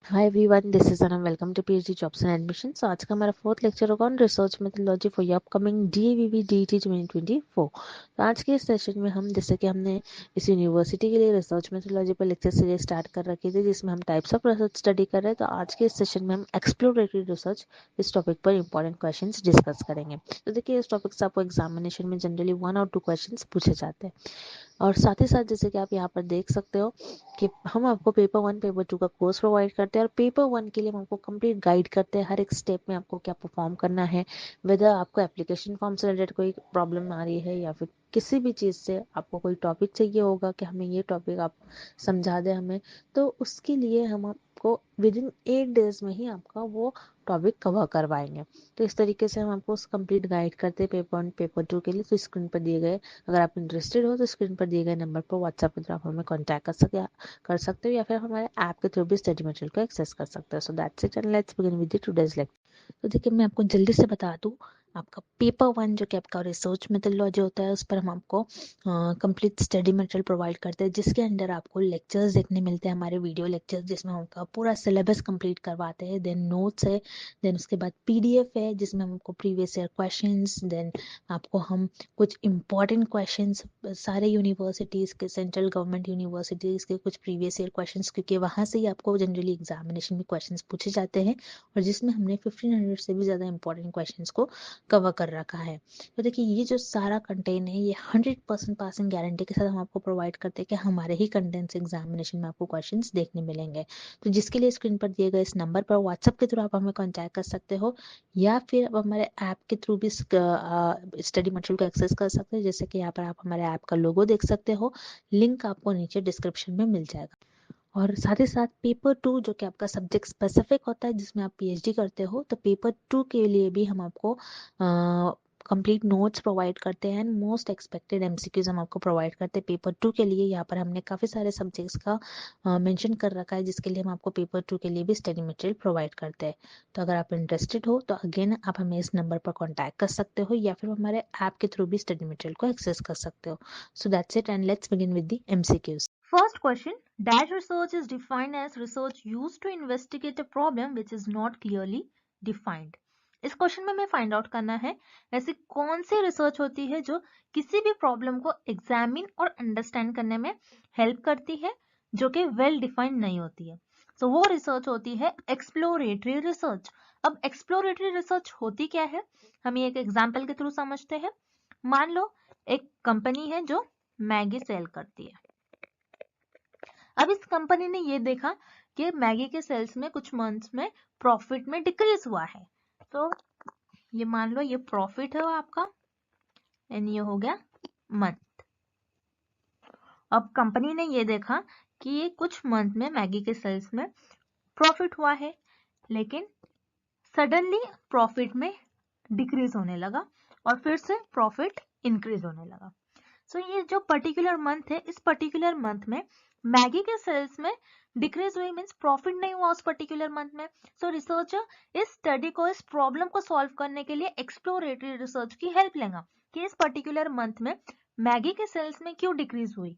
Hi everyone, this is Anam. Welcome to PhD jobs and admission. तो आज का हमारा फोर्थ लेक्चर होगा on research methodology for your upcoming DAVV DET 2024। तो आज के इस सेशन में हम, जैसे कि हमने इस यूनिवर्सिटी के लिए रिसर्च मेथोडोलॉजी पर लेक्चर सीरीज स्टार्ट कर रखी थी, जिसमें हम टाइप्स ऑफ रिसर्च स्टडी कर रहे हैं। तो आज के इस सेशन में हम एक्सप्लोरेटरी रिसर्च इस टॉपिक पर इंपॉर्टेंट क्वेश्चन डिस्कस करेंगे। तो देखिए, इस टॉपिक से आपको एग्जामिनेशन में जनरली 1 और 2 क्वेश्चन पूछे जाते हैं। और साथ ही साथ जैसे कि आप यहाँ पर देख सकते हो कि हम आपको पेपर 1 पेपर 2 का कोर्स प्रोवाइड करते हैं, और पेपर 1 के लिए हम आपको कंप्लीट गाइड करते हैं, हर एक स्टेप में आपको क्या परफॉर्म करना है। वेदर आपको एप्लीकेशन फॉर्म से रिलेटेड कोई प्रॉब्लम आ रही है या फिर किसी भी चीज़ से आपको कोई टॉपिक चाहिए होगा कि हमें ये टॉपिक आप समझा दें हमें, तो उसके लिए हम आपको विद इन 8 डेज में ही आपका वो टॉपिक कवर करवाएंगे। तो इस तरीके से हम आपको कंप्लीट गाइड करते हैं पेपर 1 पेपर 2 के लिए। तो स्क्रीन पर दिए गए, अगर आप इंटरेस्टेड हो तो स्क्रीन पर दिए गए नंबर पर व्हाट्सएप के थ्रू आप हमें कॉन्टैक्ट कर सकते हो, या फिर हमारे ऐप के थ्रू भी स्टडी मटेरियल को एक्सेस कर सकते हो। So that's it, and let's begin with the today's lecture. तो देखिए, मैं आपको जल्दी से बता दूं, आपका पेपर 1 जो कि आपका रिसर्च मेथोडोलॉजी होता है, उस पर हम आपको कंप्लीट स्टडी मटेरियल प्रोवाइड करते हैं, जिसके अंदर आपको लेक्चर्स देखने मिलते हैं, हमारे वीडियो लेक्चर्स, जिसमें हम आपका पूरा सिलेबस कंप्लीट करवाते हैं। देन नोट्स है, देन उसके बाद पीडीएफ है जिसमें हम आपको प्रीवियस ईयर क्वेश्चंस, देन आपको हम कुछ इंपॉर्टेंट क्वेश्चंस सारे यूनिवर्सिटीज़ के, सेंट्रल गवर्नमेंट यूनिवर्सिटीज़ के कुछ प्रीवियस ईयर क्वेश्चंस, क्योंकि वहाँ से ही आपको जनरली एग्जामिनेशन में क्वेश्चंस पूछे जाते हैं, और जिसमें हमने 1500 से भी ज़्यादा इंपॉर्टेंट क्वेश्चंस को कवर कर रखा है। तो देखिए, ये जो सारा कंटेंट है, ये 100% पासिंग गारंटी के साथ हम आपको प्रोवाइड करते हैं कि हमारे ही कंटेंट से एग्जामिनेशन में आपको क्वेश्चन देखने मिलेंगे। तो जिसके लिए स्क्रीन पर दिए गए इस नंबर पर व्हाट्सएप के थ्रू आप हमें कॉन्टैक्ट कर सकते हो, या फिर आप हमारे ऐप के थ्रू भी स्टडी मटेरियल को एक्सेस कर सकते हैं। जैसे कि यहाँ पर आप हमारे ऐप का लोगो देख सकते हो, लिंक आपको नीचे डिस्क्रिप्शन में मिल जाएगा। और साथ ही साथ पेपर 2 जो कि आपका सब्जेक्ट स्पेसिफिक होता है, जिसमें आप पीएचडी करते हो, तो पेपर 2 के लिए भी हम आपको कंप्लीट नोट्स प्रोवाइड करते हैं, मोस्ट एक्सपेक्टेड एमसीक्यूज हम आपको प्रोवाइड करते हैं पेपर 2 के लिए। यहाँ पर हमने काफ़ी सारे सब्जेक्ट्स का मेंशन कर रखा है, जिसके लिए हम आपको पेपर 2 के लिए भी स्टडी मटेरियल प्रोवाइड करते हैं। तो अगर आप इंटरेस्टेड हो तो अगेन आप हमें इस नंबर पर कॉन्टैक्ट कर सकते हो, या फिर हमारे ऐप के थ्रू भी स्टडी मटेरियल को एक्सेस कर सकते हो। So that's it, and let's begin with the MCQs. First question, that research is defined as research used to investigate a problem which is not clearly defined. इस question में हमें find out करना है ऐसी कौन सी रिसर्च होती है जो किसी भी प्रॉब्लम को एग्जामिन और अंडरस्टैंड करने में हेल्प करती है, जो कि वेल डिफाइंड नहीं होती है। सो वो रिसर्च होती है एक्सप्लोरेटरी रिसर्च। अब एक्सप्लोरेटरी रिसर्च होती क्या है, हम ये एक एग्जाम्पल के थ्रू समझते हैं। मान लो एक कंपनी है जो मैगी सेल करती है। अब इस कंपनी ने ये देखा कि मैगी के सेल्स में कुछ मंथ्स में प्रॉफिट में डिक्रीज हुआ है। तो ये मान लो ये प्रॉफिट है आपका, एंड ये हो गया मंथ। अब कंपनी ने ये देखा कि ये कुछ मंथ में मैगी के सेल्स में प्रॉफिट हुआ है, लेकिन सडनली प्रॉफिट में डिक्रीज होने लगा और फिर से प्रॉफिट इंक्रीज होने लगा। सो ये जो पर्टिकुलर मंथ है, इस पर्टिकुलर मंथ में मैगी के सेल्स में डिक्रीज हुई, मींस प्रॉफिट नहीं हुआ उस पर्टिकुलर मंथ में। सो रिसर्चर इस स्टडी को, इस प्रॉब्लम को सॉल्व करने के लिए एक्सप्लोरेटरी रिसर्च की हेल्प लेगा कि इस पर्टिकुलर मंथ में मैगी के सेल्स में क्यों डिक्रीज हुई,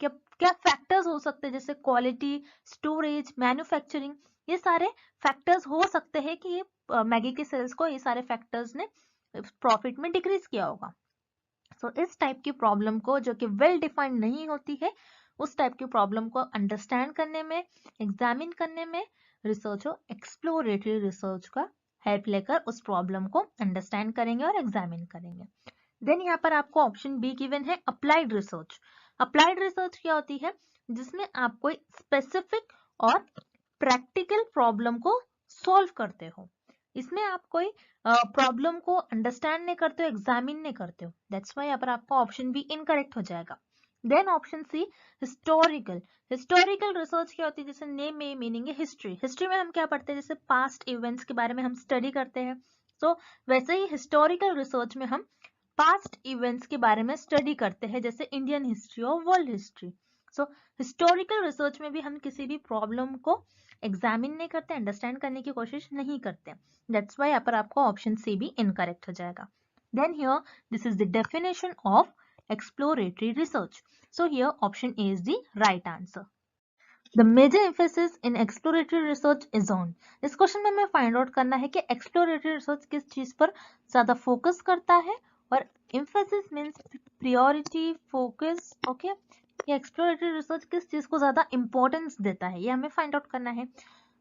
क्या क्या फैक्टर्स हो सकते हैं, जैसे क्वालिटी, स्टोरेज, मैन्युफैक्चरिंग, ये सारे फैक्टर्स हो सकते हैं कि ये मैगी के सेल्स को, ये सारे फैक्टर्स ने प्रॉफिट में डिक्रीज किया होगा। सो इस टाइप की प्रॉब्लम को, जो कि वेल डिफाइंड नहीं होती है, उस टाइप की प्रॉब्लम को अंडरस्टैंड करने में, एग्जामिन करने में रिसर्चर एक्सप्लोरेटरी रिसर्च का हेल्प लेकर उस प्रॉब्लम को अंडरस्टैंड करेंगे और एग्जामिन करेंगे। देन यहाँ पर आपको ऑप्शन बी गिवन है अप्लाइड रिसर्च। अप्लाइड रिसर्च क्या होती है, जिसमें आप कोई स्पेसिफिक और प्रैक्टिकल प्रॉब्लम को सॉल्व करते हो। इसमें आप कोई प्रॉब्लम को अंडरस्टैंड नहीं करते हो, एग्जामिन नहीं करते हो। दैट्स वाई यहाँ पर आपका ऑप्शन बी इनकरेक्ट हो जाएगा। Then option C historical. Historical research क्या होती है, जैसे नेम में मीनिंग है हिस्ट्री। हिस्ट्री में हम क्या पढ़ते हैं, जैसे पास्ट इवेंट्स के बारे में हम स्टडी करते हैं। सो वैसे ही हिस्टोरिकल रिसर्च में हम पास्ट इवेंट्स के बारे में स्टडी करते हैं, जैसे इंडियन हिस्ट्री और वर्ल्ड हिस्ट्री। सो हिस्टोरिकल रिसर्च में भी हम किसी भी प्रॉब्लम को एग्जामिन नहीं करते, अंडरस्टैंड करने की कोशिश नहीं करते। दैट्स वाई यहाँ पर आपको ऑप्शन सी भी इनकरेक्ट हो जाएगा। Then here this is the definition of exploratory research. So here option A is the right answer. The major emphasis in exploratory research is on. इस क्वेश्चन में हमें find out करना है कि exploratory research किस चीज पर ज्यादा फोकस करता है, और emphasis means priority, focus, okay. ये एक्सप्लोरेटरी रिसर्च किस चीज को ज्यादा इंपॉर्टेंस देता है, ये हमें फाइंड आउट करना है।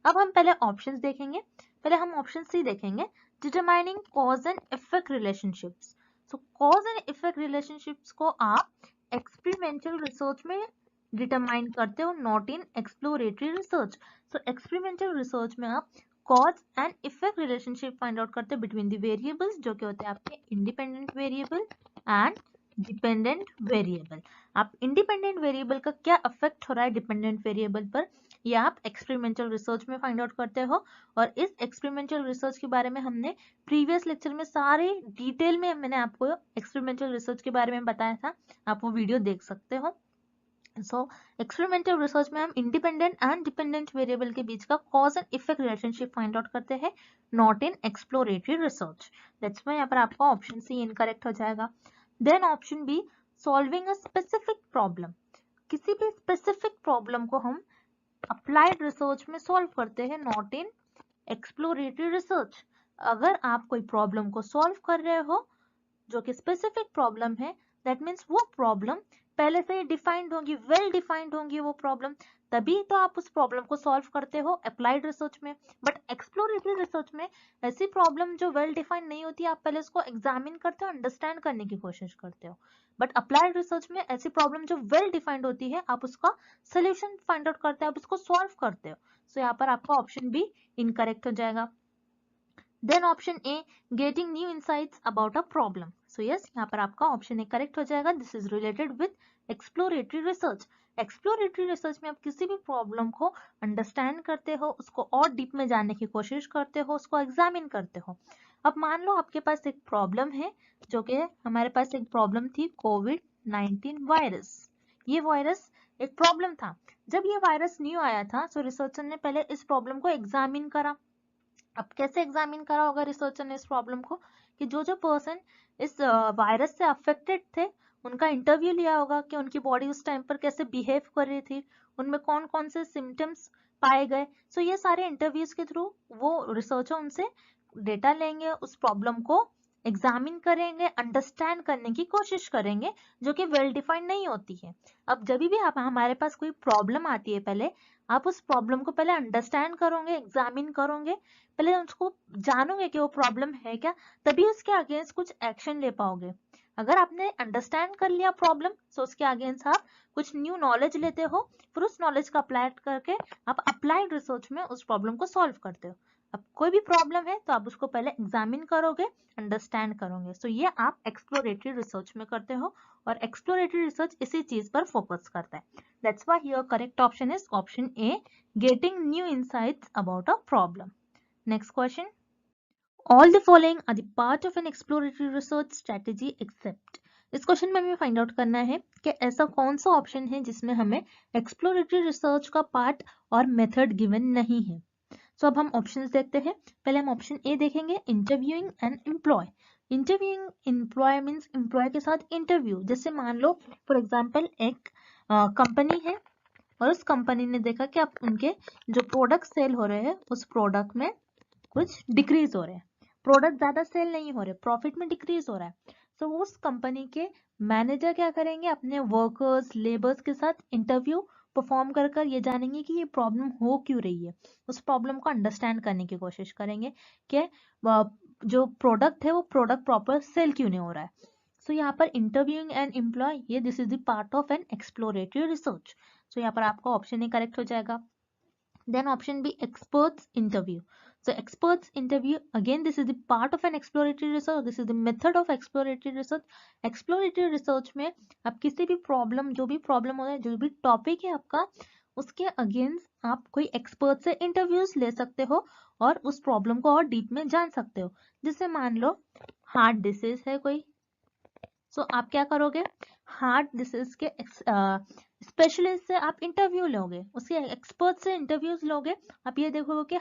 अब हम पहले ऑप्शंस देखेंगे। पहले हम ऑप्शन सी देखेंगे, determining cause and effect relationships. Show cause and effect relationships को आप एक्सपेरिमेंटल रिसर्च में डिटरमाइन करते हो, not in exploratory research. So experimental research में आप cause and effect relationship find out करते हो बिटवीन द वेरिएबल्स, जो कि होते हैं आपके independent variable and dependent variable. आप इंडिपेंडेंट वेरिएबल का क्या इफेक्ट हो रहा है डिपेंडेंट वेरिएबल पर, ये आप एक्सपेरिमेंटल रिसर्च में फाइंड आउट करते हो। और इस एक्सपेरिमेंटल रिसर्च के बारे में हमने प्रीवियस लेक्चर में सारे डिटेल में मैंने आपको एक्सपेरिमेंटल रिसर्च के बारे में बताया था, आप वो वीडियो देख सकते हो। सो एक्सपेरिमेंटल रिसर्च में हम इंडिपेंडेंट एंड डिपेंडेंट वेरिएबल के बीच का cause and effect relationship find out करते हैं, not in exploratory research. That's why यहाँ पर आपका ऑप्शन सी इनकरेक्ट हो जाएगा। Then option B, solving a specific problem. किसी भी स्पेसिफिक प्रॉब्लम को हम अप्लाइड रिसर्च में सॉल्व करते हैं, नॉट इन एक्सप्लोरेटरी रिसर्च। अगर आप कोई प्रॉब्लम को सॉल्व कर रहे हो जो कि स्पेसिफिक प्रॉब्लम है, दैट मीन्स वो प्रॉब्लम पहले से ही डिफाइंड होगी, वेल डिफाइंड होंगी वो प्रॉब्लम, तभी तो आप उस प्रॉब्लम को सॉल्व करते हो अप्लाइड रिसर्च में। बट एक्सप्लोरेटरी रिसर्च में ऐसी प्रॉब्लम जो वेल डिफाइंड नहीं होती, आप पहले उसको एग्जामिन करते हो, अंडरस्टैंड करने की कोशिश करते हो। बट अप्लाइड रिसर्च में ऐसी प्रॉब्लम जो वेल डिफाइंड होती है, आप उसका सोल्यूशन फाइंड आउट करते हो, आप उसको सॉल्व करते हो। सो यहाँ पर आपका ऑप्शन बी इनकरेक्ट हो जाएगा। Then option A, getting new insights about a problem. So yes, यहाँ पर आपका ऑप्शन ए करेक्ट हो जाएगा। This is related with exploratory research. Exploratory research में आप किसी भी प्रॉब्लम को अंडरस्टैंड करते हो, उसको और डीप में जानने की कोशिश करते हो, उसको एग्जामिन करते हो। अब मान लो आपके पास एक प्रॉब्लम है, जो कि हमारे पास एक प्रॉब्लम थी कोविड-19 वायरस। ये वायरस एक प्रॉब्लम था। जब ये वायरस न्यू आया था, सो रिसर्चर ने पहले इस प्रॉब्लम को एग्जामिन करा। अब कैसे एग्जामिन करा होगा रिसर्चर ने इस प्रॉब्लम को, कि जो जो पर्सन इस वायरस से अफेक्टेड थे, उनका इंटरव्यू लिया होगा कि उनकी बॉडी उस टाइम पर कैसे बिहेव कर रही थी, उनमें कौन कौन से सिम्टम्स पाए गए। सो ये सारे इंटरव्यूज के थ्रू वो रिसर्चर उनसे डेटा लेंगे, उस प्रॉब्लम को एग्जामिन करेंगे, अंडरस्टैंड करने की कोशिश करेंगे, जो कि वेल डिफाइंड नहीं होती है। अब जब भी आप हमारे पास कोई प्रॉब्लम आती है, पहले आप उस प्रॉब्लम को पहले अंडरस्टैंड करोगे, एग्जामिन करोगे, पहले उसको जानोगे कि वो प्रॉब्लम है क्या, तभी उसके अगेंस्ट कुछ एक्शन ले पाओगे। अगर आपने अंडरस्टैंड कर लिया प्रॉब्लम, तो उसके अगेंस्ट आप कुछ न्यू नॉलेज लेते हो, फिर उस नॉलेज का अप्लाई करके आप अप्लाइड रिसर्च में उस प्रॉब्लम को सॉल्व करते हो। अब कोई भी प्रॉब्लम है तो आप उसको पहले एग्जामिन करोगे, अंडरस्टैंड करोगे। सो ये आप एक्सप्लोरेटरी रिसर्च में करते हो, और एक्सप्लोरेटरी रिसर्च इसी चीज पर फोकस करता है। That's why your correct option is option A, getting new insights about a problem. Next question. All the following are the part of an exploratory research strategy except. इस question में हमें find out करना है कि ऐसा कौन सा option है जिसमें हमें एक्सप्लोरेटरी रिसर्च का पार्ट और मेथड गिवन नहीं है। सो अब हम ऑप्शंस देखते हैं। पहले हम ऑप्शन ए देखेंगे, interviewing and employ. Interviewing employ means employ के साथ इंटरव्यू। जैसे मान लो फॉर एग्जाम्पल एक कंपनी है, और उस कंपनी ने देखा कि अब उनके जो प्रोडक्ट सेल हो रहे हैं, उस प्रोडक्ट में कुछ डिक्रीज हो रहे हैं, प्रोडक्ट ज्यादा सेल नहीं हो रहे, प्रॉफिट में डिक्रीज हो रहा है। सो उस कंपनी के मैनेजर क्या करेंगे, अपने वर्कर्स, लेबर्स के साथ इंटरव्यू परफॉर्म कर कर ये जानेंगे कि ये प्रॉब्लम हो क्यों रही है, उस प्रॉब्लम को अंडरस्टैंड करने की कोशिश करेंगे कि जो प्रोडक्ट है वो प्रोडक्ट प्रॉपर सेल क्यों नहीं हो रहा है। सो यहाँ पर इंटरव्यूइंग एंड एम्प्लॉय, ये this is the part of an exploratory research. So यहाँ पर आपका ऑप्शन ही करेक्ट हो जाएगा। Then option B, experts interview. So experts interview, again this is the part of an exploratory research, this is the method of exploratory research. Exploratory research में आप किसी भी problem, जो भी प्रॉब्लम हो रहा है, जो भी टॉपिक है आपका, उसके अगेंस्ट आप कोई एक्सपर्ट से इंटरव्यूज ले सकते हो और उस प्रॉब्लम को और डीप में जान सकते हो। जैसे मान लो हार्ट डिसीज है कोई, सो आप क्या करोगे, हार्ट डिसीज के स्पेशलिस्ट से आप इंटरव्यू लोगे, उसके एक्सपर्ट से इंटरव्यूज लोगे। आप ये देखोगे कि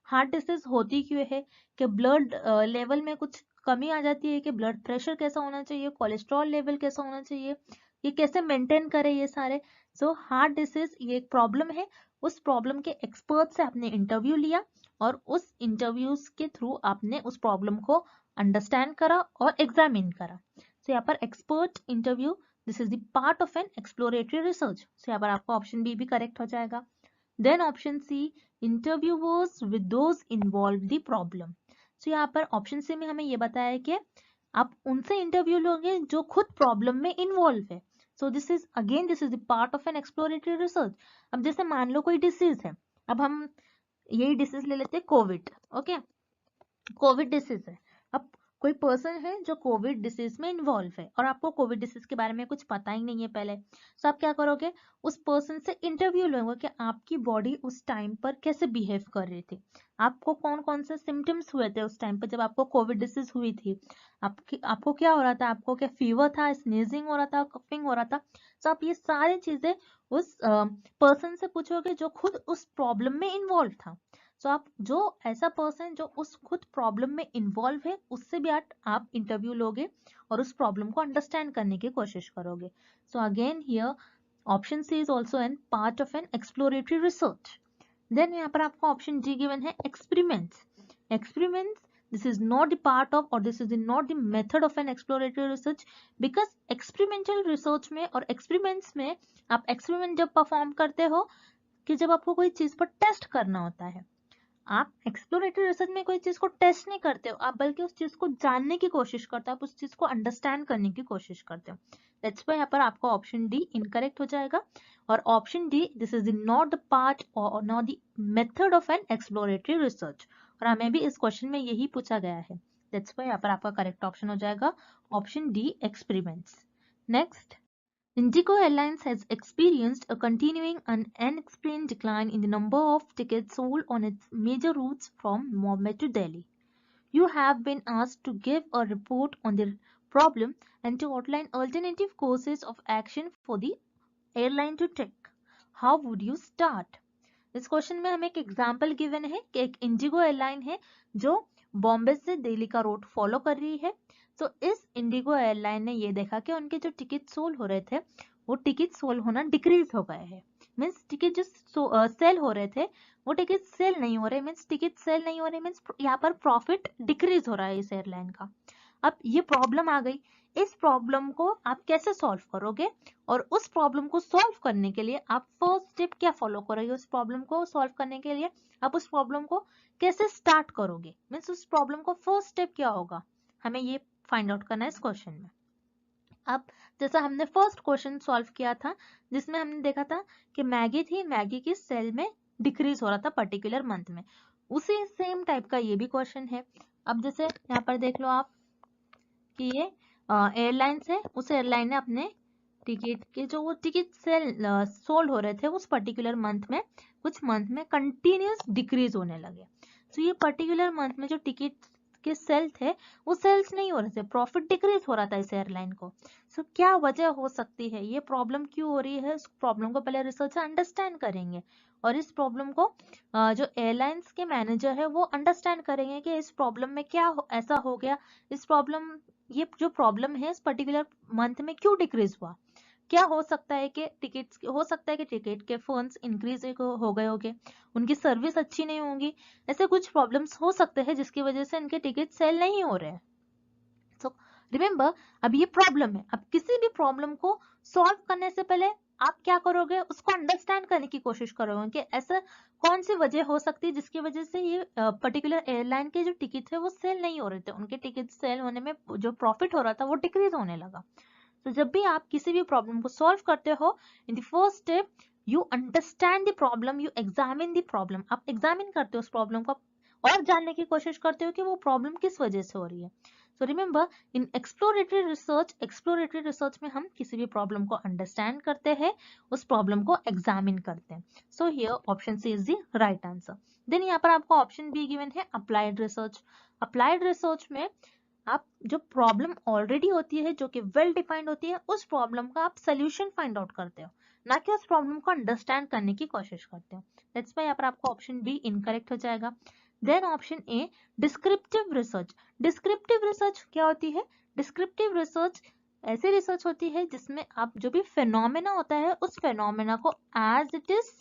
हार्ट डिसीज होती क्यों है, कि ब्लड लेवल में कुछ कमी आ जाती है, कि ब्लड प्रेशर कैसा होना चाहिए, कोलेस्ट्रॉल लेवल कैसा होना चाहिए, ये कैसे मेंटेन करे ये सारे। सो हार्ट डिसीज ये एक प्रॉब्लम है, उस प्रॉब्लम के एक्सपर्ट से आपने इंटरव्यू लिया और उस इंटरव्यूज के थ्रू आपने उस प्रॉब्लम को अंडरस्टैंड करा और एग्जामिन करा। सो यहाँ पर expert interview, this is the part of an exploratory research. So यहाँ पर आपका ऑप्शन बी भी करेक्ट हो जाएगा। Then option C, interviewers with those involve the problem. So यहाँ पर ऑप्शन सी में हमें ये बताया है कि आप उनसे इंटरव्यू लोगे जो खुद प्रॉब्लम में इन्वॉल्व है। So this is the part of an exploratory research. अब जैसे मान लो कोई डिसीज है, अब हम यही डिसीज ले लेते हैं, कोविड। ओके, कोविड डिसीज है। अब कोई पर्सन है जो कोविड डिसीज में इन्वॉल्व है और आपको कोविड डिसीज के बारे में कुछ पता ही नहीं है पहले, तो आप क्या करोगे, उस पर्सन से इंटरव्यू लोगे कि आपकी बॉडी उस टाइम पर कैसे बिहेव कर रही थी, आपको कौन कौन से सिम्टम्स हुए थे उस टाइम पर जब आपको कोविड डिसीज हुई थी, आपको क्या हो रहा था, आपको क्या फीवर था, स्नीजिंग हो रहा था, कफिंग हो रहा था। तो आप ये सारी चीजें उस पर्सन से पूछोगे जो खुद उस प्रॉब्लम में इन्वॉल्व था। सो आप जो ऐसा पर्सन जो उस खुद प्रॉब्लम में इन्वॉल्व है उससे भी आप इंटरव्यू लोगे और उस प्रॉब्लम को अंडरस्टैंड करने की कोशिश करोगे। So again here option C is also an part of an exploratory research. Then यहाँ पर आपको ऑप्शन डी गिवन है experiments. Experiments, this is not the part of or this is not the method of an exploratory research, because experimental research में और experiments में आप experiment जब perform करते हो कि जब आपको कोई चीज पर टेस्ट करना होता है, आप एक्सप्लोरेटरी रिसर्च में कोई चीज को टेस्ट नहीं करते हो, आप बल्कि उस चीज को जानने की कोशिश करते हो, आप उस चीज को अंडरस्टैंड करने की कोशिश करते हो। दैट्स व्हाई यहाँ पर आपका ऑप्शन डी इनकरेक्ट हो जाएगा। और option D, this is not the part or not the method of an exploratory research. और हमें भी इस क्वेश्चन में यही पूछा गया है। दैट्स व्हाई यहाँ पर आपका करेक्ट ऑप्शन हो जाएगा option D, experiments. Next, Indigo Airlines has experienced a continuing and unexplained decline in the number of tickets sold on its major routes from Mumbai to Delhi. You have been asked to give a report on the problem and to outline alternative courses of action for the airline to take. How would you start? इस question में हमें एक example given है कि एक Indigo airline है जो बॉम्बे से दिल्ली का रूट फॉलो कर रही है। तो इस इंडिगो एयरलाइन ने ये देखा कि उनके जो टिकट सोल हो रहे थे वो टिकट सोल होना डिक्रीज हो गए हैं। मीन्स टिकट जो सेल हो रहे थे वो टिकट सेल नहीं हो रहे, मीन्स टिकट सेल नहीं हो रहे, मीन्स यहाँ पर प्रॉफिट डिक्रीज हो रहा है इस एयरलाइन का। अब ये प्रॉब्लम आ गई, इस प्रॉब्लम को आप कैसे सॉल्व करोगे और उस प्रॉब्लम को सॉल्व करने के लिए आप फर्स्ट स्टेप क्या फॉलो करोगे, उस प्रॉब्लम को सॉल्व करने के लिए आप उस प्रॉब्लम को कैसे स्टार्ट करोगे, मीन्स उस प्रॉब्लम को फर्स्ट स्टेप क्या होगा, हमें ये फाइंड आउट करना है इस क्वेश्चन में। अब जैसा हमने फर्स्ट क्वेश्चन सॉल्व किया था जिसमें हमने देखा था कि मैगी थी, मैगी की सेल में डिक्रीज हो रहा था पर्टिकुलर मंथ में, उसी सेम टाइप का ये भी क्वेश्चन है। अब जैसे यहाँ पर देख लो आप कि ये एयरलाइंस है, उस एयरलाइन ने अपने टिकट के जो वो टिकट सेल सोल्ड हो रहे थे उस पर्टिकुलर मंथ में कुछ मंथ में कंटिन्यूस डिक्रीज होने लगे। तो ये पर्टिकुलर मंथ में जो टिकट के सेल थे वो सेल्स नहीं हो रहे थे, प्रॉफिट डिक्रीज हो रहा था इस एयरलाइन को। सो क्या वजह हो सकती है, ये प्रॉब्लम क्यों हो रही है, इस प्रॉब्लम को पहले रिसर्च अंडरस्टैंड करेंगे और इस प्रॉब्लम को जो एयरलाइंस के मैनेजर है वो अंडरस्टैंड करेंगे कि इस प्रॉब्लम में क्या ऐसा हो गया, इस प्रॉब्लम ये जो प्रॉब्लम है इस पर्टिकुलर मंथ में क्यों डिक्रीज हुआ, क्या हो सकता है कि टिकट के फंड्स इंक्रीज हो गए होंगे, उनकी सर्विस अच्छी नहीं होगी, ऐसे कुछ प्रॉब्लम्स हो सकते हैं जिसकी वजह से इनके टिकट सेल नहीं हो रहे हैं। सो रिमेंबर, अब ये प्रॉब्लम है, अब किसी भी प्रॉब्लम को सॉल्व करने से पहले आप क्या करोगे, उसको अंडरस्टैंड करने की कोशिश करोगे कि ऐसा कौन सी वजह हो सकती है जिसकी वजह से ये पर्टिकुलर एयरलाइन के जो टिकट थे वो सेल नहीं हो रहे थे, उनके टिकट सेल होने में जो प्रॉफिट हो रहा था वो डिक्रीज होने लगा। तो जब भी आप किसी भी प्रॉब्लम को सॉल्व करते हो, in the first step you understand the problem, you examine the problem, आप एग्जामिन करते हो उस प्रॉब्लम को और जानने की कोशिश करते हो कि वो प्रॉब्लम किस वजह से हो रही है। सो रिमेंबर, इन एक्सप्लोरेटरी रिसर्च में हम किसी भी प्रॉब्लम को अंडरस्टैंड करते हैं, उस प्रॉब्लम को एग्जामिन करते हैं। So here option C is the right answer. Then यहाँ पर आपको ऑप्शन बी गिवन है अप्लाइड रिसर्च। अप्लाइड रिसर्च में आप जो प्रॉब्लम ऑलरेडी होती है जो कि वेल डिफाइंड होती है उस प्रॉब्लम का आप सोल्यूशन फाइंड आउट करते हो, ना कि उस प्रॉब्लम को अंडरस्टैंड करने की कोशिश करते हो। दैट्स व्हाई यहाँ पर आपको ऑप्शन बी इनकरेक्ट हो जाएगा। Then option A, descriptive research. Descriptive research क्या होती है, डिस्क्रिप्टिव रिसर्च ऐसी रिसर्च होती है जिसमें आप जो भी फेनोमेना होता है उस फेनोमेना को एज इट इज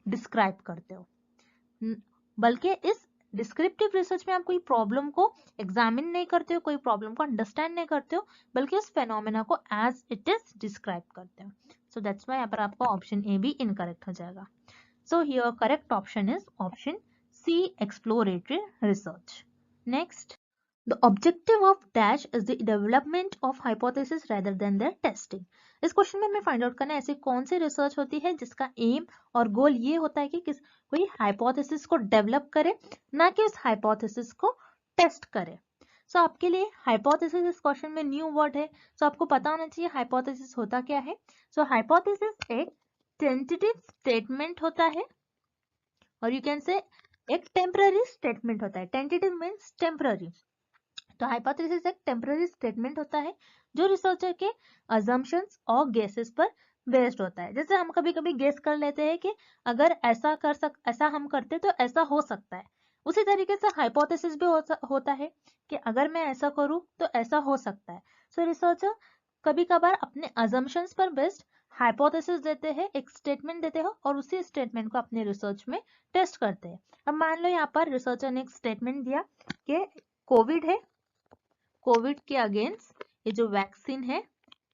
डिस्क्राइब करते हो, बल्कि इस डिस्क्रिप्टिव रिसर्च में आप कोई प्रॉब्लम को एग्जामिन नहीं करते हो, कोई प्रॉब्लम को अंडरस्टैंड नहीं करते हो, बल्कि उस फेनोमेना को एज इट इज डिस्क्राइब करते हो. सो दैट्स व्हाई यहाँ पर आपका ऑप्शन ए भी इनकरेक्ट हो जाएगा. So here correct option is option C, exploratory research. Next, the objective of dash is the development of hypothesis rather than their testing. इस question में हमें फाइंड आउट करना है ऐसी कौन सी रिसर्च होती है जिसका एम और गोल ये होता है कि कोई हाइपोथेसिस को डेवलप करे, ना कि उस हाइपोथेसिस को टेस्ट करे. सो आपके लिए हाइपोथेसिस इस क्वेश्चन में न्यू वर्ड है, सो आपको पता होना चाहिए हाइपोथेसिस होता क्या है. सो हाइपोथेसिस एक टेंटेटिव स्टेटमेंट होता है, और यू कैन से एक टेम्पररी स्टेटमेंट होता है. Tentative means temporary. तो हाइपोथेसिस एक टेम्पररी स्टेटमेंट होता है जो रिसर्चर के अजम्पशंस और गेसेस पर बेस्ड होता है. जैसे हम कभी कभी गेस कर लेते हैं कि अगर ऐसा हम करते तो ऐसा हो सकता है, उसी तरीके से हाइपोथेसिस भी होता है कि अगर मैं ऐसा करूं तो ऐसा हो सकता है. सो रिसर्चर कभी कभार अपने अजम्पशंस पर बेस्ड हाइपोथेसिस देते हैं, एक स्टेटमेंट देते हैं, और उसी स्टेटमेंट को अपने रिसर्च में टेस्ट करते हैं. अब मान लो यहाँ पर रिसर्चर ने एक स्टेटमेंट दिया कि कोविड है, कोविड के अगेंस्ट ये जो वैक्सीन है,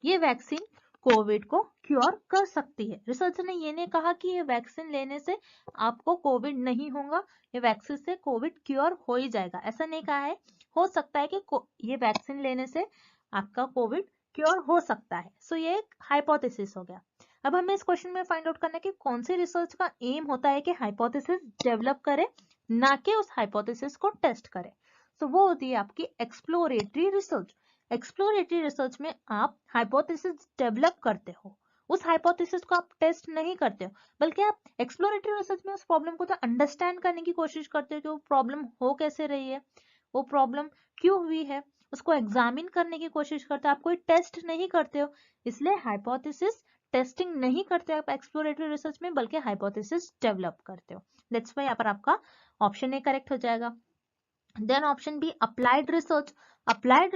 ये वैक्सीन कोविड को क्योर कर सकती है. रिसर्चर ने ये नहीं कहा कि ये वैक्सीन लेने से आपको कोविड नहीं होगा, ये वैक्सीन से कोविड क्योर हो ही जाएगा, ऐसा नहीं कहा है. हो सकता है कि ये वैक्सीन लेने से आपका कोविड क्योर हो सकता है. सो ये एक हाइपोथेसिस हो गया. अब हमें इस क्वेश्चन में फाइंड आउट करना है कि कौन सी रिसर्च का एम होता है कि हाइपोथेसिस डेवलप करे, ना कि उस हाइपोथेसिस को टेस्ट करे. तो वो होती है आपकी एक्सप्लोरेटरी रिसर्च. एक्सप्लोरेटरी रिसर्च में आप हाइपोथेसिस डेवलप करते हो, उस हाइपोथेसिस को आप टेस्ट नहीं करते हो, बल्कि आप एक्सप्लोरेटरी रिसर्च में उस प्रॉब्लम को तो अंडरस्टैंड करने की कोशिश करते हो कि वो प्रॉब्लम हो कैसे रही है, वो प्रॉब्लम क्यों हुई है, उसको एग्जामिन करने की कोशिश करते हो. आप कोई टेस्ट नहीं करते हो, इसलिए हाइपोथेसिस टेस्टिंग नहीं करते हो आप एक्सप्लोरेटरी रिसर्च में, बल्कि हाइपोथेसिस डेवलप करते हो. दैट्स व्हाई यहाँ पर आपका ऑप्शन ए करेक्ट हो जाएगा. Then option B, applied research. Applied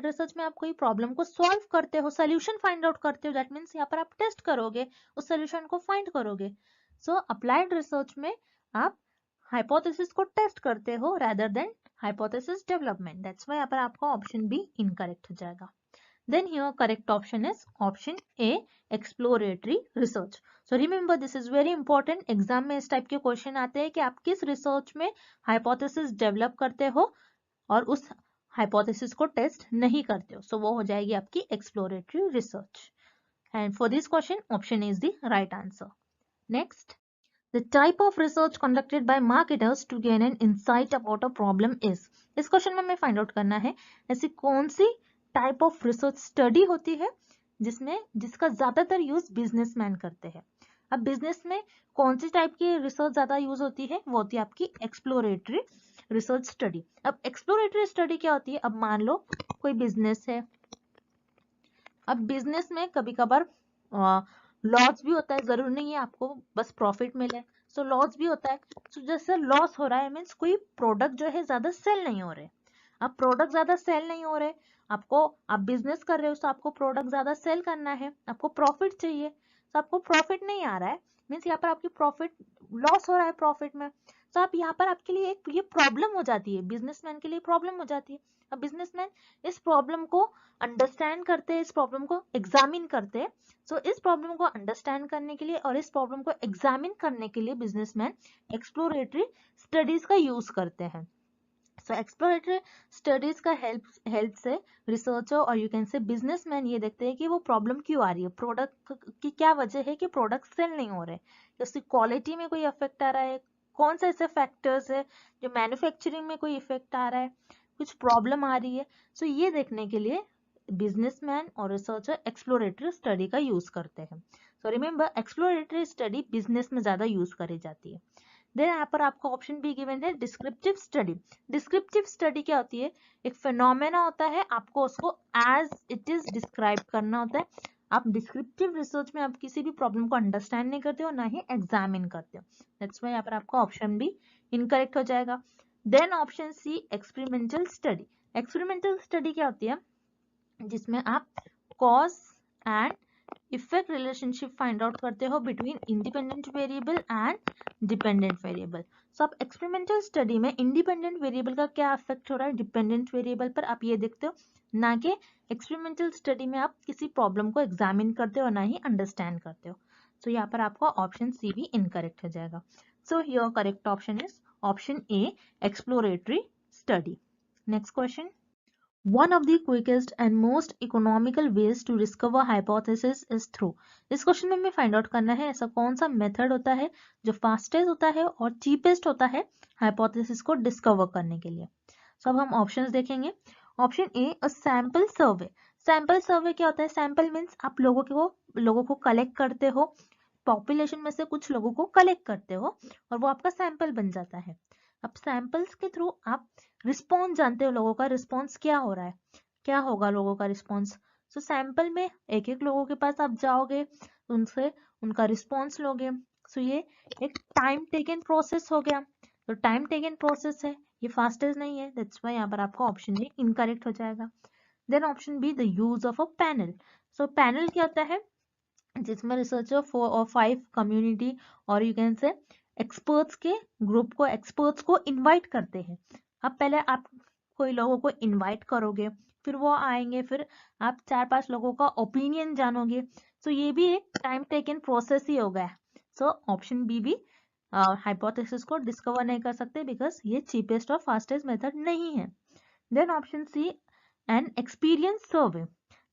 research में आप कोई प्रॉब्लम को सॉल्व करते हो, सोल्यूशन फाइंड आउट करते हो. दैट मीन्स यहाँ पर आप टेस्ट करोगे, उस सोल्यूशन को फाइंड करोगे. सो अप्लाइड रिसर्च में आप हाइपोथेसिस को टेस्ट करते हो rather than hypothesis development. That's why यहाँ पर आपका ऑप्शन बी इनकरेक्ट हो जाएगा. Then here correct option is option A, exploratory research. So remember this is very important. Exam में इस टाइप के क्वेश्चन आते हैं कि आप किस रिसर्च में हाइपोथेसिस डेवलप करते हो और उस हाइपोथेसिस को टेस्ट नहीं करते हो. सो वो हो जाएगी आपकी exploratory research. And for this question option is the right answer. Next, the type of research conducted by marketers to gain an insight about a problem is. इस क्वेश्चन में हमें फाइंड आउट करना है ऐसी कौन सी टाइप ऑफ रिसर्च स्टडी होती है जिसका ज्यादातर यूज बिजनेसमैन करते हैं. अब बिजनेस में कौन सी टाइप की रिसर्च ज्यादा यूज होती है, वो होती है आपकी एक्सप्लोरेटरी रिसर्च स्टडी. अब एक्सप्लोरेटरी स्टडी क्या होती है, अब मान लो कोई बिजनेस है, अब बिजनेस में कभी कभार लॉस भी होता है, जरूर नहीं है आपको बस प्रॉफिट मिले. सो लॉस भी होता है. सो जैसे लॉस हो रहा है मीन्स कोई प्रोडक्ट जो है ज्यादा सेल नहीं हो रहे. अब प्रोडक्ट ज्यादा सेल नहीं हो रहे, आप बिजनेस कर रहे हो तो आपको प्रोडक्ट ज्यादा सेल करना है, आपको प्रॉफिट चाहिए. तो आपको प्रॉफिट नहीं आ रहा है मीन्स यहाँ पर आपकी प्रॉफिट लॉस हो रहा है प्रॉफिट में. तो आप यहाँ पर आपके लिए एक ये प्रॉब्लम हो जाती है, बिजनेसमैन के लिए प्रॉब्लम हो जाती है. अब बिजनेसमैन इस प्रॉब्लम को अंडरस्टैंड करते हैं, इस प्रॉब्लम को एग्जामिन करते हैं. सो इस प्रॉब्लम को अंडरस्टैंड करने के लिए और इस प्रॉब्लम को एग्जामिन करने के लिए बिजनेसमैन एक्सप्लोरेटरी स्टडीज का यूज करते हैं. सो एक्सप्लोरेटरी स्टडीज का हेल्प से रिसर्चर और यू कैन से बिजनेसमैन ये देखते हैं कि वो प्रॉब्लम क्यों आ रही है, प्रोडक्ट की क्या वजह है कि प्रोडक्ट सेल नहीं हो रहे, उसकी क्वालिटी में कोई इफेक्ट आ रहा है, कौन से ऐसे फैक्टर्स है जो मैन्युफैक्चरिंग में कोई इफेक्ट आ रहा है, कुछ प्रॉब्लम आ रही है. सो ये देखने के लिए बिजनेसमैन और रिसर्चर एक्सप्लोरेटरी स्टडी का यूज करते हैं. So remember exploratory study business में ज्यादा यूज करी जाती है. देन यहाँ पर आपको ऑप्शन बी गिवन है डिस्क्रिप्टिव स्टडी. डिस्क्रिप्टिव स्टडी क्या होती है, एक फिनोमेना होता है, आपको उसको एज इट इज डिस्क्राइब करना होता है. आप डिस्क्रिप्टिव रिसर्च में आप किसी भी प्रॉब्लम को अंडरस्टैंड नहीं करते हो, ना ही एग्जामिन करते हो. दैट्स व्हाई यहाँ पर आपका ऑप्शन बी इनकरेक्ट हो जाएगा. Then option C experimental study. Experimental study क्या होती है, जिसमें आप cause and effect relationship find out करते हो between independent variable and dependent variable. So आप एक्सपेरिमेंटल स्टडी में इंडिपेंडेंट वेरिएबल का क्या इफेक्ट हो रहा है डिपेंडेंट वेरिएबल पर, आप ये देखते हो, ना कि एक्सपेरिमेंटल स्टडी में आप किसी प्रॉब्लम को एग्जामिन करते हो ना ही अंडरस्टैंड करते हो। सो यहाँ पर आपका ऑप्शन सी भी इनकरेक्ट हो जाएगा। सो your correct option is option A, exploratory study. Next question, one of the quickest and most economical ways to discover hypothesis is through। इस क्वेश्चन में हमें फाइंड आउट करना है ऐसा कौन सा मेथड होता है जो फास्टेस्ट होता है और चीपेस्ट होता है हाइपोथेसिस को डिस्कवर करने के लिए। सो अब हम ऑप्शंस देखेंगे। Option A, a sample survey. Sample survey क्या होता है? सैंपल मीन्स आप लोगों को कलेक्ट करते हो, पॉपुलेशन में से कुछ लोगों को कलेक्ट करते हो और वो आपका सैंपल बन जाता है। अब सैंपल्स के थ्रू आप रिस्पॉन्स जानते हो, लोगों का रिस्पॉन्स क्या हो रहा है, क्या होगा लोगों का रिस्पॉन्स। सो सैंपल में एक एक लोगों के पास आप जाओगे, उनसे उनका रिस्पॉन्स लोगे। सो ये एक टाइम टेकन प्रोसेस हो गया। तो टाइम टेकन प्रोसेस है, ये फास्टेस्ट नहीं है, दैट्स व्हाई यहाँ पर आपका ऑप्शन ए इनकरेक्ट हो जाएगा। Then option B, the use of a panel. So panel क्या होता है? जिसमें रिसर्चर 4 और 5 कम्युनिटी और यू कैन से एक्सपर्ट्स के ग्रुप को, एक्सपर्ट्स को इनवाइट करते हैं। अब पहले आप कोई लोगों को इनवाइट करोगे, फिर वो आएंगे, फिर आप 4-5 लोगों का ओपिनियन जानोगे। सो ये भी एक टाइम टेकन प्रोसेस ही हो गया। सो ऑप्शन बी भी हाइपोथेसिस को डिस्कवर नहीं कर सकते बिकॉज ये चीपेस्ट और फास्टेस्ट मेथड नहीं है। Then option C, an experience survey.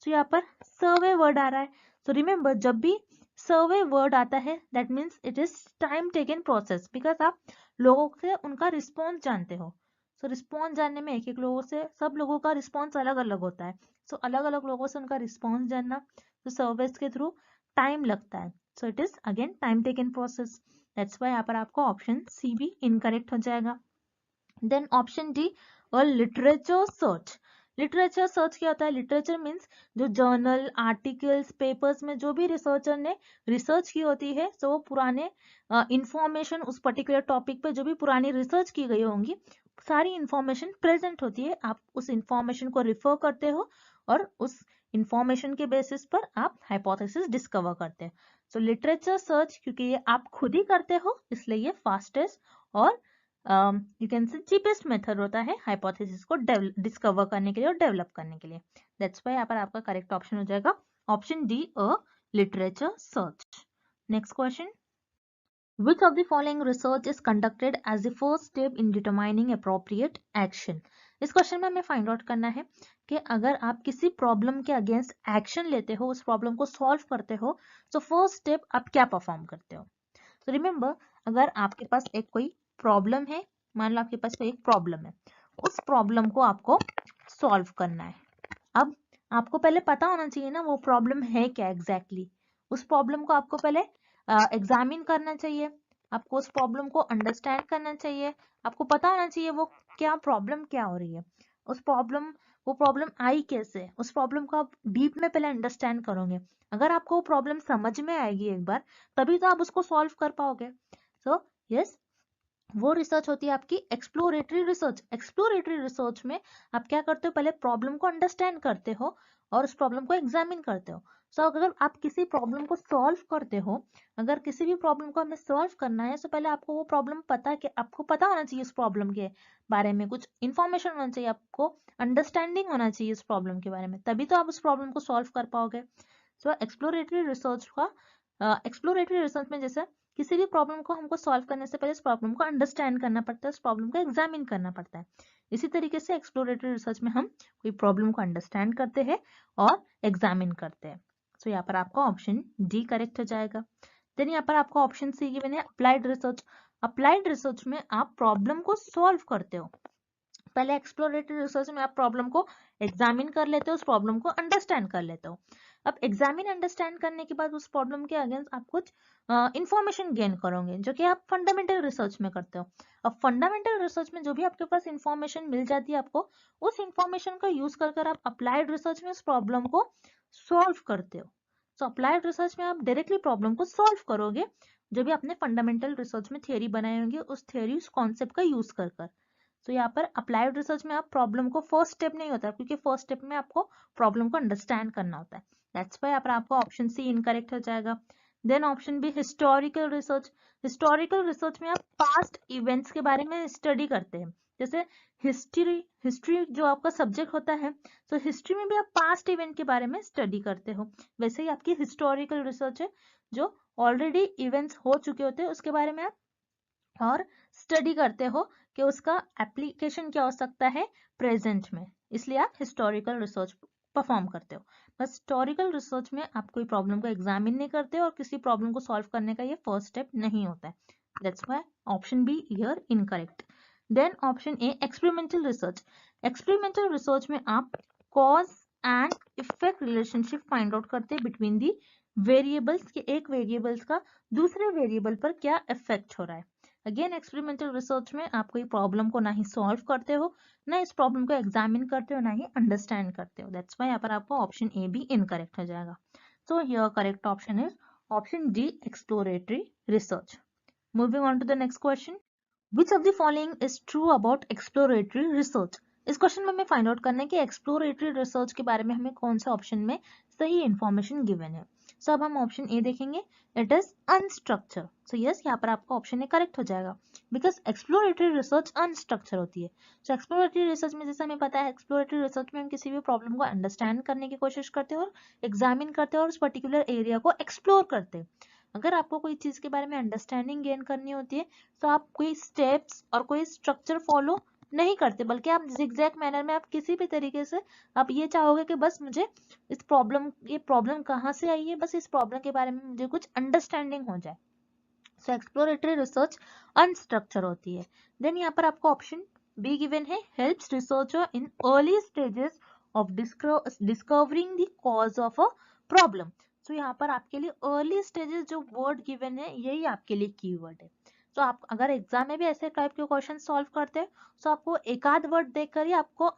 So यहाँ पर सर्वे वर्ड आ रहा है। सो रिमेंबर, जब भी सर्वे वर्ड आता है that means it is time taken process because आप लोगों से उनका रिस्पॉन्स जानते हो। सो रिस्पॉन्स जानने में एक एक लोगों से, सब लोगों का रिस्पॉन्स अलग अलग होता है। सो अलग अलग लोगों से उनका रिस्पॉन्स जानना, तो सर्वेस के थ्रू टाइम लगता है। So it is again time taken process, that's why यहाँ पर आपको ऑप्शन सी भी इनकरेक्ट हो जाएगा। देन ऑप्शन डी, और लिटरेचर सर्च। लिटरेचर सर्च क्या होता है? लिटरेचर मीन्स जो जर्नल, आर्टिकल्स, पेपर्स में जो भी रिसर्चर ने रिसर्च की होती है, तो वो पुराने इंफॉर्मेशन उस पर्टिकुलर टॉपिक पे जो भी पुरानी रिसर्च की गई होंगी, सारी इंफॉर्मेशन प्रेजेंट होती है। आप उस इंफॉर्मेशन को रिफर करते हो और उस इंफॉर्मेशन के बेसिस पर आप हाइपोथेसिस डिस्कवर करते हैं। सो लिटरेचर सर्च, क्योंकि ये आप खुद ही करते हो, इसलिए ये फास्टेस्ट और you can say cheapest method होता है हाइपोथेसिस को डिस्कवर करने के लिए और डेवलप करने के लिए। दैट्स व्हाई यहाँ पर आपका करेक्ट ऑप्शन हो जाएगा option D, a literature search. Next question, which of the following research is conducted as the first step in determining appropriate action। इस क्वेश्चन में हमें फाइंड आउट करना है कि अगर आप किसी प्रॉब्लम के अगेंस्ट एक्शन लेते हो, उस प्रॉब्लम को सॉल्व करते हो, तो फर्स्ट स्टेप आप क्या परफॉर्म करते हो। तो रिमेंबर, अगर आपके पास एक कोई प्रॉब्लम है, मान लो आपके पास कोई एक प्रॉब्लम है, उस प्रॉब्लम को आपको सॉल्व करना है। अब आपको पहले पता होना चाहिए ना वो प्रॉब्लम है क्या एग्जैक्टली। उस प्रॉब्लम को आपको पहले एग्जामिन करना चाहिए, आपको उस प्रॉब्लम को अंडरस्टैंड करना चाहिए, आपको पता होना चाहिए वो क्या प्रॉब्लम क्या हो रही है, वो प्रॉब्लम आई कैसे, उस प्रॉब्लम को आप डीप में पहले अंडरस्टैंड करोगे। अगर आपको वो प्रॉब्लम समझ में आएगी एक बार, तभी तो आप उसको सॉल्व कर पाओगे। सो यस, वो रिसर्च होती है आपकी एक्सप्लोरेटरी रिसर्च। एक्सप्लोरेटरी रिसर्च में आप क्या करते हो? पहले प्रॉब्लम को अंडरस्टैंड करते हो और उस प्रॉब्लम को एग्जामिन करते हो। सो अगर आप किसी प्रॉब्लम को सॉल्व करते हो, अगर किसी भी प्रॉब्लम को हमें सॉल्व करना है, तो पहले आपको वो प्रॉब्लम आपको पता होना चाहिए उस प्रॉब्लम के बारे में, कुछ इन्फॉर्मेशन होना चाहिए, आपको अंडरस्टैंडिंग होना चाहिए उस प्रॉब्लम के बारे में, तभी तो आप उस प्रॉब्लम को सॉल्व कर पाओगे। सो एक्सप्लोरेटरी रिसर्च में जैसे किसी भी प्रॉब्लम को हमको सॉल्व करने से पहले उस प्रॉब्लम को अंडरस्टैंड करना पड़ता है, उस प्रॉब्लम को एग्जामिन करना पड़ता है। इसी तरीके से एक्सप्लोरेटरी रिसर्च में हम कोई प्रॉब्लम को अंडरस्टैंड करते हैं और एग्जामिन करते हैं। सो यहाँ पर आपका ऑप्शन डी करेक्ट हो जाएगा। देन यहाँ पर आपको ऑप्शन सी गिवन है अप्लाइड रिसर्च। अप्लाइड रिसर्च में आप प्रॉब्लम को सॉल्व करते हो। पहले एक्सप्लोरेटरी रिसर्च में आप प्रॉब्लम को एग्जामिन कर लेते हो, उस प्रॉब्लम को अंडरस्टैंड कर लेते हो। अब एग्जामिन अंडरस्टैंड करने के बाद उस प्रॉब्लम के अगेंस्ट आप कुछ इंफॉर्मेशन गेन करोगे, जो कि आप फंडामेंटल रिसर्च में करते हो। अब फंडामेंटल रिसर्च में जो भी आपके पास इंफॉर्मेशन मिल जाती है, आपको उस इंफॉर्मेशन का यूज कर आप अप्लाइड रिसर्च में उस प्रॉब्लम को सॉल्व करते हो। सो अप्लाइड रिसर्च में आप डायरेक्टली प्रॉब्लम को सॉल्व करोगे, जो भी आपने फंडामेंटल रिसर्च में थियोरी बनाई होंगी, उस थियोरी, उस कॉन्सेप्ट का यूज कर। तो यहाँ पर अप्लाइड रिसर्च में आप प्रॉब्लम को फर्स्ट स्टेप नहीं होता, क्योंकि फर्स्ट स्टेप में आपको प्रॉब्लम को अंडरस्टैंड करना होता है। दैट्स वाई यहाँ पर आपका ऑप्शन सी इनकरेक्ट हो जाएगा। Then option B historical research. Historical research में आप पास्ट इवेंट्स के बारे में स्टडी करते हैं, जैसे हिस्ट्री जो आपका सब्जेक्ट होता है, तो हिस्ट्री में भी आप पास्ट इवेंट के बारे में स्टडी करते हो। वैसे ही आपकी हिस्टोरिकल रिसर्च है, जो ऑलरेडी इवेंट्स हो चुके होते हैं उसके बारे में आप और स्टडी करते हो कि उसका एप्लीकेशन क्या हो सकता है प्रेजेंट में, इसलिए आप हिस्टोरिकल रिसर्च परफॉर्म करते हो। बस हिस्टोरिकल रिसर्च में आप कोई प्रॉब्लम को एग्जामिन नहीं करते और किसी प्रॉब्लम को सॉल्व करने का ये फर्स्ट स्टेप नहीं होता है। That's why option B here incorrect. Then option A experimental research. Experimental research में आप cause and effect relationship find out करते हैं बिटवीन दी वेरिएबल्स के, एक वेरिएबल्स का दूसरे वेरिएबल पर क्या इफेक्ट हो रहा है। अगेन एक्सपेरिमेंटल रिसर्च में आप कोई प्रॉब्लम को ना ही सॉल्व करते हो, ना इस प्रॉब्लम को एग्जामिन करते हो, ना ही अंडरस्टैंड करते हो। दैट्स व्हाई यहाँ पर आपको ऑप्शन ए भी इनकरेक्ट हो जाएगा। So here correct option is option D exploratory research. Moving on to the next question, which of the following is true about exploratory research. इस क्वेश्चन में हमें फाइंड आउट करना है कि एक्सप्लोरेटरी रिसर्च के बारे में हमें कौन सा ऑप्शन में सही इंफॉर्मेशन गिवन है। सो अब हम ऑप्शन ए देखेंगे, it is unstructured. So yes, यहाँ पर आपका ऑप्शन ए करेक्ट हो जाएगा, बिकॉज एक्सप्लोरेटरी रिसर्च अनस्ट्रक्चर होती है। सो एक्सप्लोरेटरी रिसर्च में जैसे हमें पता है, एक्सप्लोरेटरी रिसर्च में हम किसी भी प्रॉब्लम को अंडरस्टैंड करने की कोशिश करते हैं और एग्जामिन करते हैं और उस पर्टिकुलर एरिया को एक्सप्लोर करते हैं। अगर आपको कोई चीज के बारे में अंडरस्टैंडिंग गेन करनी होती है तो आप कोई स्टेप्स और कोई स्ट्रक्चर फॉलो नहीं करते, बल्कि आप जिगजैग मैनर में आप किसी भी तरीके से आप ये चाहोगे कि बस मुझे इस प्रॉब्लम, ये प्रॉब्लम कहाँ से आई है, बस इस प्रॉब्लम के बारे में मुझे कुछ अंडरस्टैंडिंग हो जाए। सो एक्सप्लोरेटरी रिसर्च अनस्ट्रक्चर होती है। देन यहाँ पर आपको ऑप्शन बी गिवन है, helps researcher in early stages of discovering the cause of a problem. तो यहाँ पर आपके लिए अर्ली स्टेजेस जो वर्ड गिवन है, यही आपके लिए कीवर्ड है। तो आप अगर एग्जाम में भी ऐसे टाइप के क्वेश्चन सॉल्व करते हैं तो आपको एक आध वर्ड देखकर ही आपको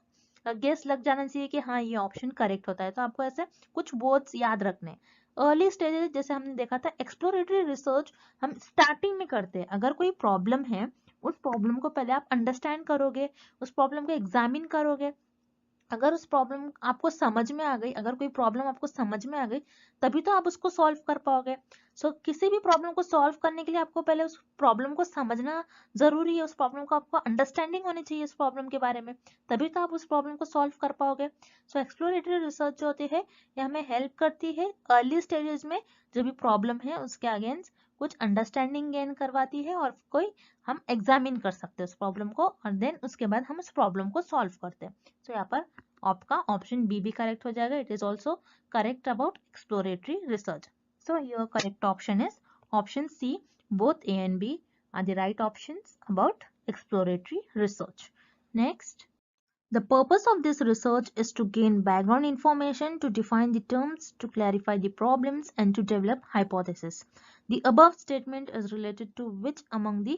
गेस लग जाना चाहिए कि हाँ ये ऑप्शन करेक्ट होता है। तो आपको ऐसे कुछ वर्ड्स याद रखने। अर्ली स्टेजेस जैसे हमने देखा था, एक्सप्लोरेटरी रिसर्च हम स्टार्टिंग में करते हैं। अगर कोई प्रॉब्लम है, उस प्रॉब्लम को पहले आप अंडरस्टैंड करोगे, उस प्रॉब्लम को एग्जामिन करोगे। अगर उस प्रॉब्लम आपको समझ में आ गई, अगर कोई प्रॉब्लम आपको समझ में आ गई, तभी तो आप उसको सॉल्व कर पाओगे। सो किसी भी प्रॉब्लम को सॉल्व करने के लिए आपको पहले उस प्रॉब्लम को समझना जरूरी है, उस प्रॉब्लम को आपको अंडरस्टैंडिंग होनी चाहिए इस प्रॉब्लम के बारे में, तभी तो आप उस प्रॉब्लम को सॉल्व कर पाओगे। सो एक्सप्लोरेटरी रिसर्च जो होती है, ये हमें हेल्प करती है अर्ली स्टेजेस में जो भी प्रॉब्लम है उसके अगेंस्ट कुछ अंडरस्टैंडिंग गेन करवाती है, और कोई हम एग्जामिन कर सकते हैं उस प्रॉब्लम को, और देन उसके बाद हम उस प्रॉब्लम को सॉल्व करते हैं। तो यहाँ पर आपका ऑप्शन बी भी करेक्ट हो जाएगा, it is also correct about exploratory research. So your correct option is option C, both A and B are the right options about exploratory research. Next, the purpose of this research is to gain background information, to define the terms, to clarify the problems, and to develop hypotheses. The above statement is related to which among the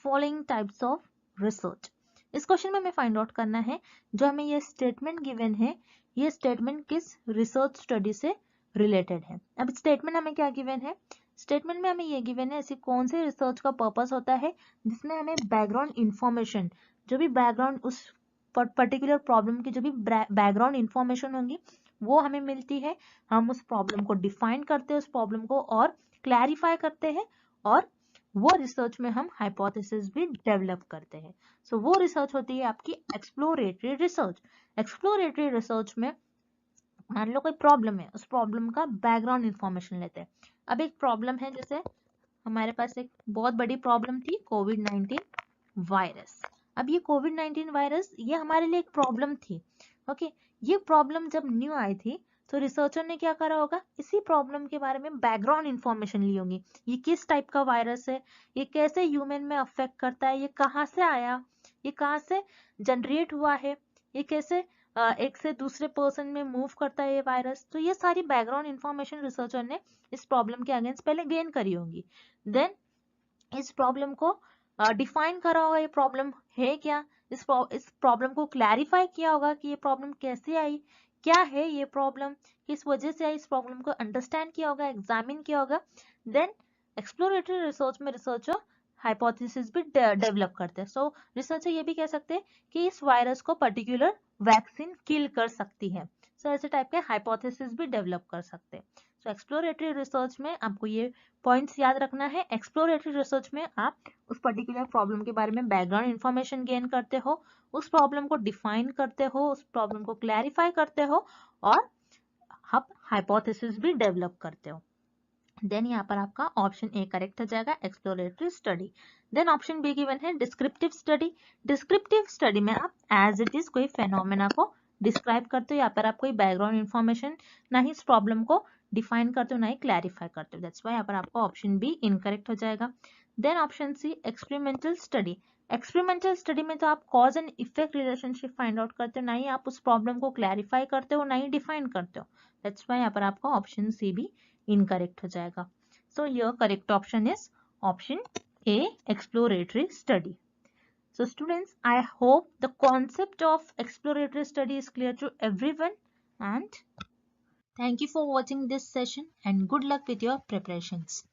following types of research? इस question में हमें find out करना है, जो हमें ये statement given है, ये स्टेटमेंट किस रिसर्च स्टडी से रिलेटेड है। अब स्टेटमेंट हमें क्या गिवन है, स्टेटमेंट में हमें ये गिवन है ऐसी कौन से रिसर्च का पर्पस होता है जिसमें हमें बैकग्राउंड इंफॉर्मेशन, जो भी बैकग्राउंड उस पर्टिकुलर प्रॉब्लम की जो भी बैकग्राउंड इंफॉर्मेशन होंगी वो हमें मिलती है। हम उस प्रॉब्लम को डिफाइन करते हैं, उस प्रॉब्लम को और क्लैरिफाई करते हैं, और वो रिसर्च में हम हाइपोथेसिस भी डेवलप करते हैं। सो वो रिसर्च होती है आपकी एक्सप्लोरेटरी रिसर्च। एक्सप्लोरेटरी रिसर्च में मान लो कोई प्रॉब्लम है, उस प्रॉब्लम का बैकग्राउंड इंफॉर्मेशन लेते हैं। अब एक प्रॉब्लम है, जैसे हमारे पास एक बहुत बड़ी प्रॉब्लम थी कोविड-19 वायरस। अब ये कोविड-19 वायरस ये हमारे लिए एक प्रॉब्लम थी। ओके, ये प्रॉब्लम जब न्यू आई थी तो रिसर्चर ने क्या करा होगा, इसी प्रॉब्लम के बारे में बैकग्राउंड इंफॉर्मेशन ली होगी। ये किस टाइप का वायरस है, ये कैसे ह्यूमन में अफेक्ट करता है, ये कहाँ से आया, ये कहाँ से जनरेट हुआ है, ये कैसे एक से दूसरे पर्सन में मूव करता है ये वायरस। तो ये सारी बैकग्राउंड इंफॉर्मेशन रिसर्चर ने इस प्रॉब्लम के अगेंस्ट पहले गेन करी होगी। देन इस प्रॉब्लम को डिफाइन करा होगा, ये प्रॉब्लम है क्या, इस प्रॉब्लम को क्लैरिफाई किया होगा कि ये प्रॉब्लम कैसे आई, क्या है ये प्रॉब्लम, किस वजह से आई, इस प्रॉब्लम को अंडरस्टैंड किया होगा, एग्जामिन किया होगा। देन एक्सप्लोरेटरी रिसर्च में रिसर्चर हाइपोथेसिस भी डेवलप करते हैं। सो रिसर्चर ये भी कह सकते हैं कि इस वायरस को पर्टिकुलर वैक्सीन किल कर सकती है। सो ऐसे टाइप के हाइपोथेसिस भी डेवलप कर सकते हैं। सो एक्सप्लोरेटरी रिसर्च में आपको ये पॉइंट्स याद रखना है। एक्सप्लोरेटरी रिसर्च में आप उस पर्टिकुलर प्रॉब्लम के बारे में बैकग्राउंड इंफॉर्मेशन गेन करते हो, उस प्रॉब्लम को डिफाइन करते हो, उस प्रॉब्लम को क्लैरिफाई करते हो और आप हाइपोथेसिस भी डेवलप करते हो। देन यहाँ पर आपका ऑप्शन ए करेक्ट हो जाएगा, exploratory study. Then option B given है डिस्क्रिप्टिव स्टडी। डिस्क्रिप्टिव स्टडी में आप एज इट इज कोई फेनोमेना को डिस्क्राइब करते हो, यहाँ पर आप कोई बैकग्राउंड इंफॉर्मेशन ना ही इस प्रॉब्लम को डिफाइन करते हो ना ही क्लैरिफाई करते हो। दैट्स व्हाई यहाँ पर आपका ऑप्शन बी इनकरेक्ट हो जाएगा। Then option C experimental study. Experimental study में तो आप cause and effect relationship find out करते हो, ना ही आप उस प्रॉब्लम को क्लैरिफाई करते हो, ना ही डिफाइन करते हो। दैट्स व्हाई यहाँ पर आपका ऑप्शन सी भी इनकरेक्ट हो जाएगा। So your correct option is option A, exploratory study. So students, I hope the concept of exploratory study is clear to everyone, and thank you for watching this session and good luck with your preparations.